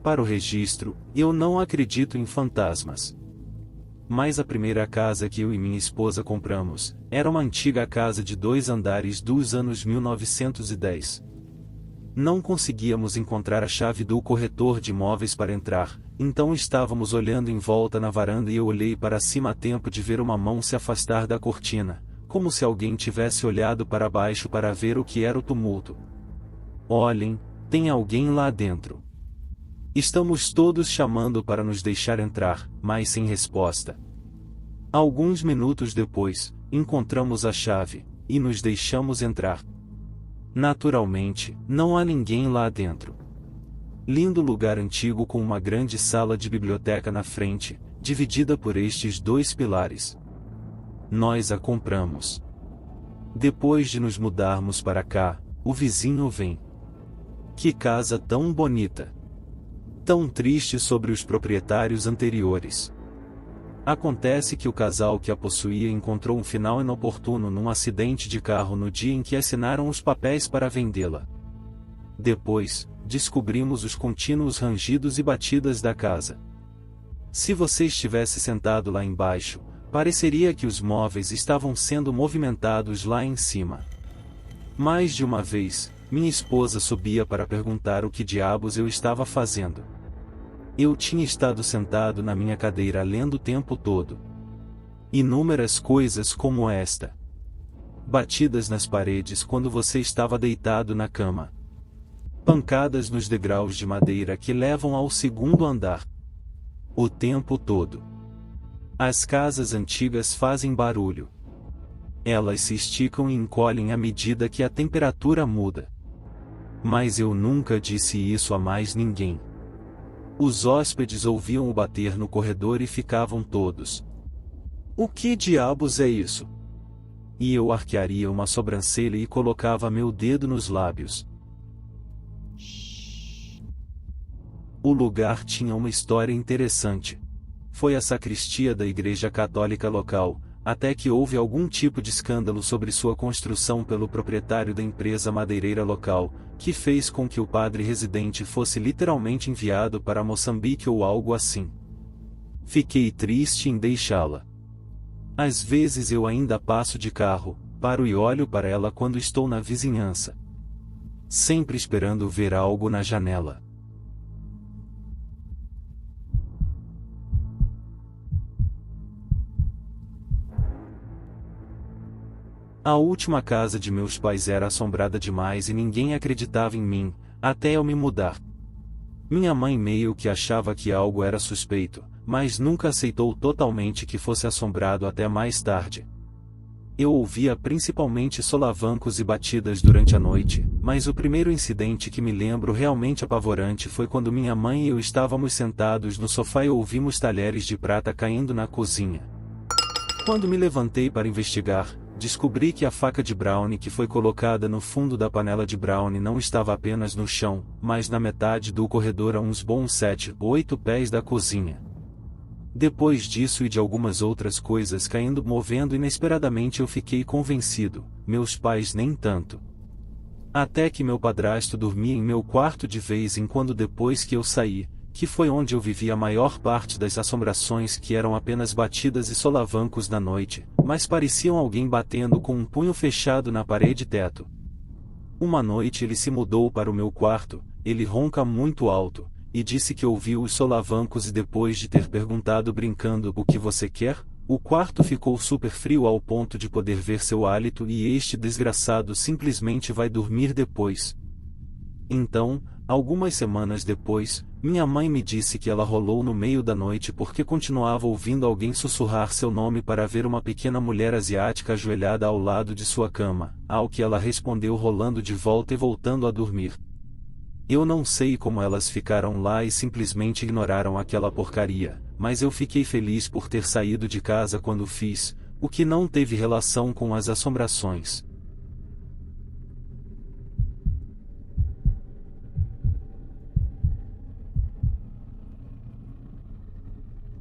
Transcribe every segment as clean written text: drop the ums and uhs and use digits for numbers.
Para o registro, eu não acredito em fantasmas. Mas a primeira casa que eu e minha esposa compramos, era uma antiga casa de 2 andares dos anos 1910. Não conseguíamos encontrar a chave do corretor de imóveis para entrar, então estávamos olhando em volta na varanda e eu olhei para cima a tempo de ver uma mão se afastar da cortina, como se alguém tivesse olhado para baixo para ver o que era o tumulto. Olhem, tem alguém lá dentro. Estamos todos chamando para nos deixar entrar, mas sem resposta. Alguns minutos depois, encontramos a chave, e nos deixamos entrar. Naturalmente, não há ninguém lá dentro. Lindo lugar antigo com uma grande sala de biblioteca na frente, dividida por estes 2 pilares. Nós a compramos. Depois de nos mudarmos para cá, o vizinho vem. Que casa tão bonita! Tão triste sobre os proprietários anteriores. Acontece que o casal que a possuía encontrou um final inoportuno num acidente de carro no dia em que assinaram os papéis para vendê-la. Depois, descobrimos os contínuos rangidos e batidas da casa. Se você estivesse sentado lá embaixo, pareceria que os móveis estavam sendo movimentados lá em cima. Mais de uma vez, minha esposa subia para perguntar o que diabos eu estava fazendo. Eu tinha estado sentado na minha cadeira lendo o tempo todo. Inúmeras coisas como esta. Batidas nas paredes quando você estava deitado na cama. Pancadas nos degraus de madeira que levam ao 2º andar. O tempo todo. As casas antigas fazem barulho. Elas se esticam e encolhem à medida que a temperatura muda. Mas eu nunca disse isso a mais ninguém. Os hóspedes ouviam o bater no corredor e ficavam todos. O que diabos é isso? E eu arquearia uma sobrancelha e colocava meu dedo nos lábios. O lugar tinha uma história interessante. Foi a sacristia da igreja católica local, até que houve algum tipo de escândalo sobre sua construção pelo proprietário da empresa madeireira local, que fez com que o padre residente fosse literalmente enviado para Moçambique ou algo assim. Fiquei triste em deixá-la. Às vezes eu ainda passo de carro, paro e olho para ela quando estou na vizinhança. Sempre esperando ver algo na janela. A última casa de meus pais era assombrada demais e ninguém acreditava em mim, até eu me mudar. Minha mãe meio que achava que algo era suspeito, mas nunca aceitou totalmente que fosse assombrado até mais tarde. Eu ouvia principalmente solavancos e batidas durante a noite, mas o primeiro incidente que me lembro realmente apavorante foi quando minha mãe e eu estávamos sentados no sofá e ouvimos talheres de prata caindo na cozinha. Quando me levantei para investigar, descobri que a faca de brownie que foi colocada no fundo da panela de brownie não estava apenas no chão, mas na metade do corredor a uns bons 7 ou 8 pés da cozinha. Depois disso e de algumas outras coisas caindo movendo inesperadamente eu fiquei convencido, meus pais nem tanto. Até que meu padrasto dormia em meu quarto de vez em quando depois que eu saí, que foi onde eu vivi a maior parte das assombrações que eram apenas batidas e solavancos na noite, mas pareciam alguém batendo com um punho fechado na parede-teto. Uma noite ele se mudou para o meu quarto, ele ronca muito alto, e disse que ouviu os solavancos e depois de ter perguntado brincando o que você quer, o quarto ficou super frio ao ponto de poder ver seu hálito e este desgraçado simplesmente vai dormir depois. Então, algumas semanas depois, minha mãe me disse que ela rolou no meio da noite porque continuava ouvindo alguém sussurrar seu nome para ver uma pequena mulher asiática ajoelhada ao lado de sua cama, ao que ela respondeu rolando de volta e voltando a dormir. Eu não sei como elas ficaram lá e simplesmente ignoraram aquela porcaria, mas eu fiquei feliz por ter saído de casa quando fiz, o que não teve relação com as assombrações.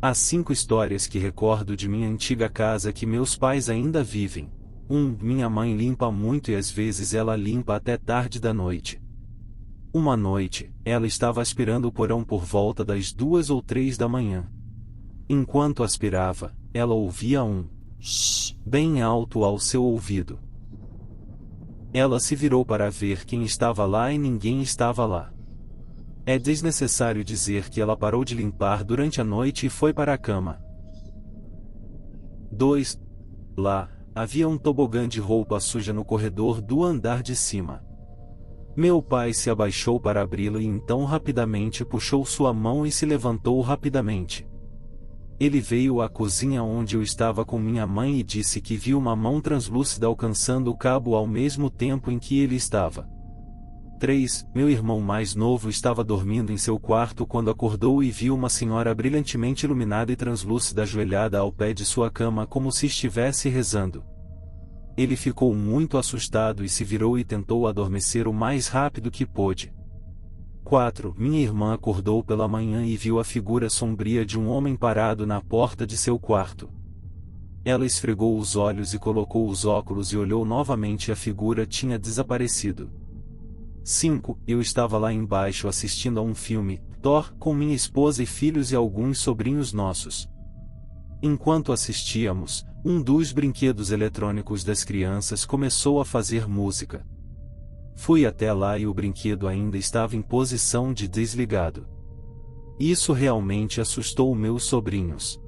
Há 5 histórias que recordo de minha antiga casa que meus pais ainda vivem. 1. Minha mãe limpa muito e às vezes ela limpa até tarde da noite. Uma noite, ela estava aspirando o porão por volta das 2 ou 3 da manhã. Enquanto aspirava, ela ouvia um shh bem alto ao seu ouvido. Ela se virou para ver quem estava lá e ninguém estava lá. É desnecessário dizer que ela parou de limpar durante a noite e foi para a cama. 2. Lá, havia um tobogã de roupa suja no corredor do andar de cima. Meu pai se abaixou para abri-lo e então rapidamente puxou sua mão e se levantou rapidamente. Ele veio à cozinha onde eu estava com minha mãe e disse que viu uma mão translúcida alcançando o cabo ao mesmo tempo em que ele estava. 3. Meu irmão mais novo estava dormindo em seu quarto quando acordou e viu uma senhora brilhantemente iluminada e translúcida ajoelhada ao pé de sua cama como se estivesse rezando. Ele ficou muito assustado e se virou e tentou adormecer o mais rápido que pôde. 4. Minha irmã acordou pela manhã e viu a figura sombria de um homem parado na porta de seu quarto. Ela esfregou os olhos e colocou os óculos e olhou novamente e a figura tinha desaparecido. 5. Eu estava lá embaixo assistindo a um filme, Thor, com minha esposa e filhos e alguns sobrinhos nossos. Enquanto assistíamos, um dos brinquedos eletrônicos das crianças começou a fazer música. Fui até lá e o brinquedo ainda estava em posição de desligado. Isso realmente assustou meus sobrinhos.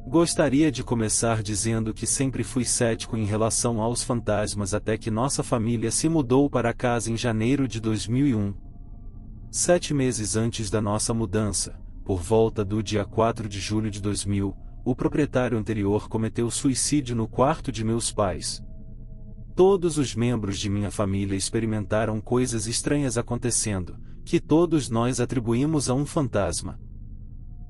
Gostaria de começar dizendo que sempre fui cético em relação aos fantasmas até que nossa família se mudou para casa em janeiro de 2001. 7 meses antes da nossa mudança, por volta do dia 4 de julho de 2000, o proprietário anterior cometeu suicídio no quarto de meus pais. Todos os membros de minha família experimentaram coisas estranhas acontecendo, que todos nós atribuímos a um fantasma.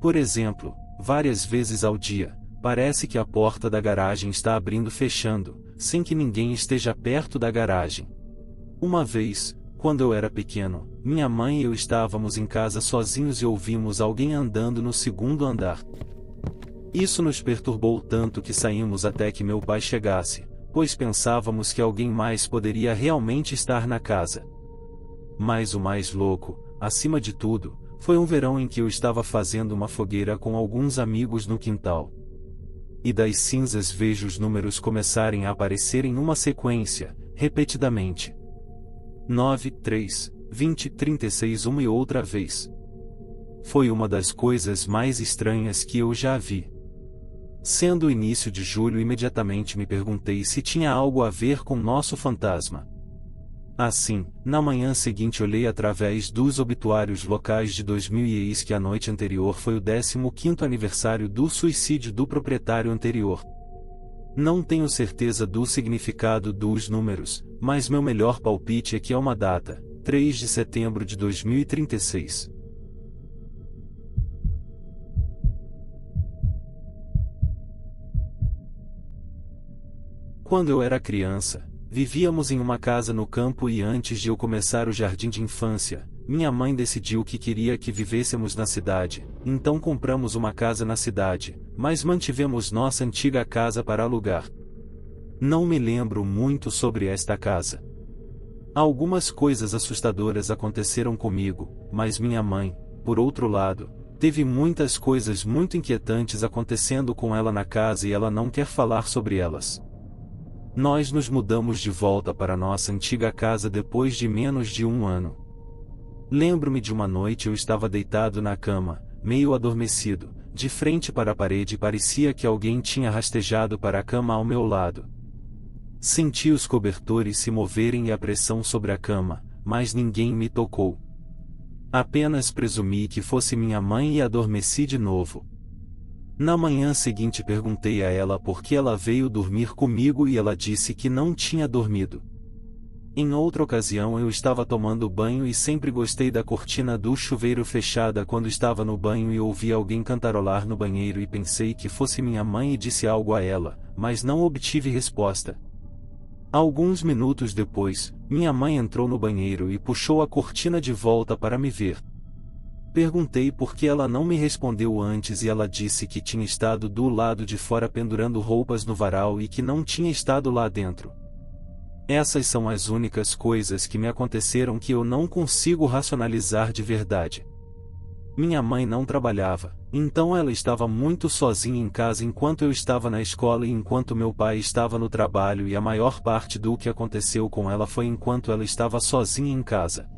Por exemplo, várias vezes ao dia, parece que a porta da garagem está abrindo e fechando, sem que ninguém esteja perto da garagem. Uma vez, quando eu era pequeno, minha mãe e eu estávamos em casa sozinhos e ouvimos alguém andando no segundo andar. Isso nos perturbou tanto que saímos até que meu pai chegasse, pois pensávamos que alguém mais poderia realmente estar na casa. Mas o mais louco, acima de tudo, foi um verão em que eu estava fazendo uma fogueira com alguns amigos no quintal. E das cinzas vejo os números começarem a aparecer em uma sequência, repetidamente. 9, 3, 20, 36 uma e outra vez. Foi uma das coisas mais estranhas que eu já vi. Sendo o início de julho, imediatamente me perguntei se tinha algo a ver com nosso fantasma. Assim, na manhã seguinte olhei através dos obituários locais de 2000 e eis que a noite anterior foi o 15º aniversário do suicídio do proprietário anterior. Não tenho certeza do significado dos números, mas meu melhor palpite é que é uma data, 3 de setembro de 2036. Quando eu era criança, vivíamos em uma casa no campo e antes de eu começar o jardim de infância, minha mãe decidiu que queria que vivêssemos na cidade, então compramos uma casa na cidade, mas mantivemos nossa antiga casa para alugar. Não me lembro muito sobre esta casa. Algumas coisas assustadoras aconteceram comigo, mas minha mãe, por outro lado, teve muitas coisas muito inquietantes acontecendo com ela na casa e ela não quer falar sobre elas. Nós nos mudamos de volta para nossa antiga casa depois de menos de um ano. Lembro-me de uma noite eu estava deitado na cama, meio adormecido, de frente para a parede e parecia que alguém tinha rastejado para a cama ao meu lado. Senti os cobertores se moverem e a pressão sobre a cama, mas ninguém me tocou. Apenas presumi que fosse minha mãe e adormeci de novo. Na manhã seguinte perguntei a ela por que ela veio dormir comigo e ela disse que não tinha dormido. Em outra ocasião eu estava tomando banho e sempre gostei da cortina do chuveiro fechada quando estava no banho e ouvi alguém cantarolar no banheiro e pensei que fosse minha mãe e disse algo a ela, mas não obtive resposta. Alguns minutos depois, minha mãe entrou no banheiro e puxou a cortina de volta para me ver. Perguntei por que ela não me respondeu antes e ela disse que tinha estado do lado de fora pendurando roupas no varal e que não tinha estado lá dentro. Essas são as únicas coisas que me aconteceram que eu não consigo racionalizar de verdade. Minha mãe não trabalhava, então ela estava muito sozinha em casa enquanto eu estava na escola e enquanto meu pai estava no trabalho, e a maior parte do que aconteceu com ela foi enquanto ela estava sozinha em casa.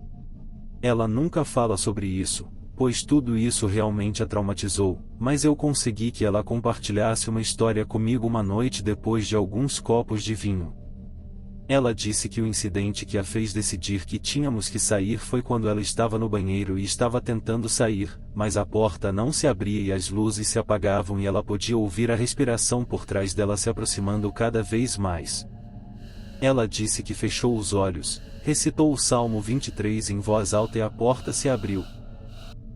Ela nunca fala sobre isso, pois tudo isso realmente a traumatizou, mas eu consegui que ela compartilhasse uma história comigo uma noite depois de alguns copos de vinho. Ela disse que o incidente que a fez decidir que tínhamos que sair foi quando ela estava no banheiro e estava tentando sair, mas a porta não se abria e as luzes se apagavam e ela podia ouvir a respiração por trás dela se aproximando cada vez mais. Ela disse que fechou os olhos, recitou o Salmo 23 em voz alta e a porta se abriu.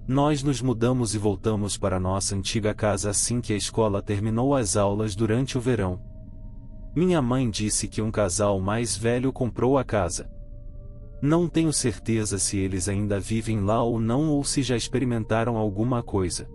Nós nos mudamos e voltamos para nossa antiga casa assim que a escola terminou as aulas durante o verão. Minha mãe disse que um casal mais velho comprou a casa. Não tenho certeza se eles ainda vivem lá ou não ou se já experimentaram alguma coisa.